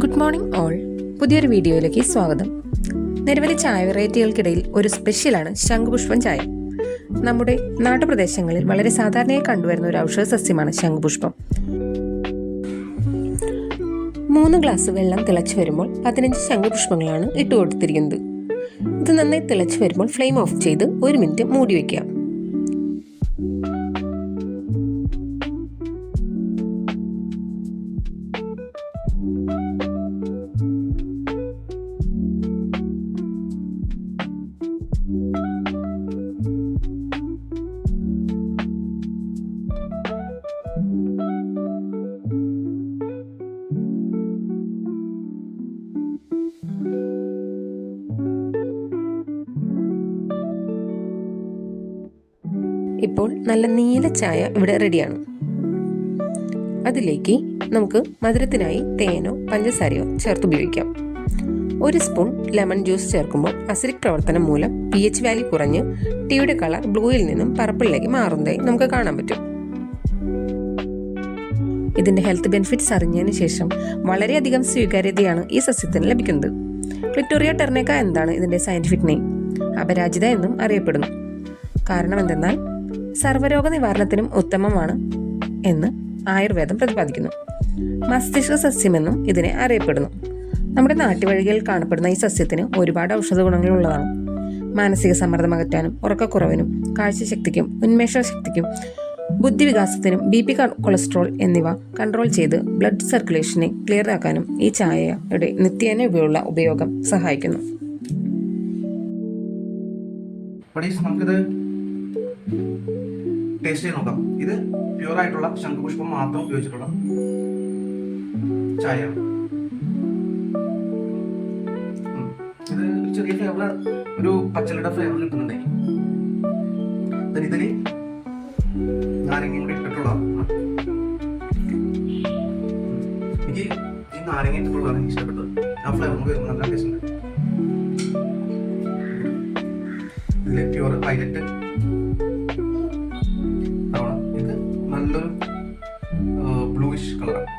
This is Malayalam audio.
Good morning all. പുതിയൊരു വീഡിയോയിലേക്ക് സ്വാഗതം. നിരവധി ചായ വെറൈറ്റികൾക്കിടയിൽ ഒരു സ്പെഷ്യലാണ് ശംഖുപുഷ്പം ചായ. നമ്മുടെ നാട്ടുപ്രദേശങ്ങളിൽ വളരെ സാധാരണയായി കണ്ടുവരുന്ന ഒരു ഔഷധ സസ്യമാണ് ശംഖുപുഷ്പം. 3 ഗ്ലാസ് വെള്ളം തിളച്ചു വരുമ്പോൾ 15 ശംഖുപുഷ്പങ്ങളാണ് ഇട്ടുകൊടുത്തിരിക്കുന്നത്. ഇത് നന്നായി തിളച്ചു വരുമ്പോൾ ഫ്ലെയിം ഓഫ് ചെയ്ത് 1 മിനിറ്റ് മൂടി വയ്ക്കാം. ഇപ്പോൾ നല്ല നീല ചായ ഇവിടെ റെഡിയാണ്. അതിലേക്ക് നമുക്ക് മധുരത്തിനായി തേനോ പഞ്ചസാരയോ ചേർത്ത് ഉപയോഗിക്കാം. 1 സ്പൂൺ ലെമൺ ജ്യൂസ് ചേർക്കുമ്പോൾ അസിഡിക് പ്രവർത്തനം മൂലം pH വാല്യൂ കുറഞ്ഞ് ടീയുടെ കളർ ബ്ലൂയിൽ നിന്നും പർപ്പിളിലേക്ക് മാറുന്നതായി നമുക്ക് കാണാൻ പറ്റും. ഇതിന്റെ ഹെൽത്ത് ബെനിഫിറ്റ്സ് അറിഞ്ഞതിന് ശേഷം വളരെയധികം സ്വീകാര്യതയാണ് ഈ സസ്യത്തിന് ലഭിക്കുന്നത്. ക്ലിറ്റോറിയ ടെർനേക്ക എന്താണ് ഇതിന്റെ സയന്റിഫിക് നെയിം? അപരാജിത എന്നും അറിയപ്പെടുന്നു. കാരണം എന്തെന്നാൽ സർവ്വരോഗ നിവാരണത്തിനും ഉത്തമമാണ് എന്ന് ആയുർവേദം പ്രതിപാദിക്കുന്നു. മസ്തിഷ്ക സസ്യമെന്നും ഇതിനെ അറിയപ്പെടുന്നു. നമ്മുടെ നാട്ടുവഴികളിൽ കാണപ്പെടുന്ന ഈ സസ്യത്തിന് ഒരുപാട് ഔഷധ ഗുണങ്ങളുള്ളതാണ്. മാനസിക സമ്മർദ്ദം അകറ്റാനും ഉറക്കക്കുറവിനും കാഴ്ചശക്തിക്കും ഉന്മേഷശക്തിക്കും ബുദ്ധിവികാസത്തിനും BP കൊളസ്ട്രോൾ എന്നിവ കൺട്രോൾ ചെയ്ത് ബ്ലഡ് സർക്കുലേഷനെ ക്ലിയർ ആക്കാനും ഈ ചായയുടെ നിത്യേന ഉപയോഗം സഹായിക്കുന്നു. ടേസ്റ്റ് ചെയ്ത് നോക്കാം. ഇത് പ്യൂർ ആയിട്ടുള്ള ശംഖുപുഷ്പം മാത്രം ഉപയോഗിച്ചിട്ടുള്ള ചായയാണ്. ഇത് ചെറിയ ഫ്ലേവർ, ഒരു പച്ചലയുടെ ഫ്ലേവർ കിട്ടുന്നുണ്ടായി. ഇതില് നാരങ്ങയും കൂടി ഇട്ടിട്ടുള്ളതാണ്. എനിക്ക് ഈ നാരങ്ങ ഇട്ടിട്ടുള്ളതാണ് ഇഷ്ടപ്പെട്ടത്. ആ ഫ്ലേവർ വരുമ്പോൾ നല്ല ടേസ്റ്റ് ഉണ്ട്. ഇതില് പ്യൂർ വയലറ്റ് നല്ലൊരു ബ്ലൂയിഷ് കളറാണ്.